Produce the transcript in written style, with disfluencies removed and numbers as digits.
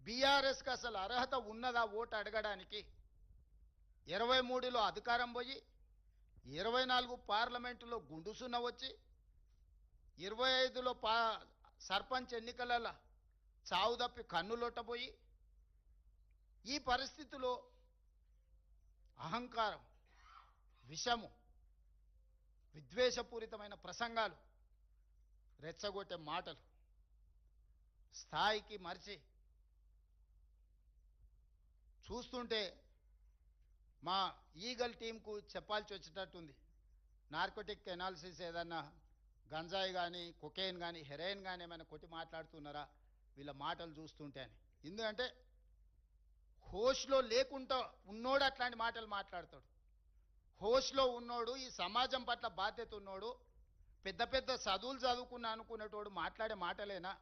బీఆర్ఎస్కి అసలు అర్హత ఉన్నదా ఓటు అడగడానికి? 23లో అధికారం పోయి 24 పార్లమెంటులో గుండుసున్న వచ్చి 25లో సర్పంచ్ ఎన్నికలలో చావు తప్పి కన్నులొట్టబోయి ఈ పరిస్థితిలో అహంకారం, విషము, విద్వేషపూరితమైన ప్రసంగాలు, రెచ్చగొట్టే మాటలు స్థాయికి మరిచి చూస్తుంటే మా ఈగల్ టీంకు చెప్పాల్సి వచ్చేటట్టుంది. నార్కోటిక్ ఎనాలిసిస్ ఏదన్నా గంజాయి కానీ, కొకేన్ కానీ, హెరాయిన్ కానీ ఏమైనా కొట్టి మాట్లాడుతున్నారా వీళ్ళ మాటలు చూస్తుంటే అని. ఎందుకంటే హోష్లో లేకుండా ఉన్నోడు అట్లాంటి మాటలు మాట్లాడతాడు. హోష్లో ఉన్నోడు, ఈ సమాజం పట్ల బాధ్యత ఉన్నోడు, పెద్ద పెద్ద చదువులు చదువుకున్నా అనుకునేటోడు మాట్లాడే మాటలేనా?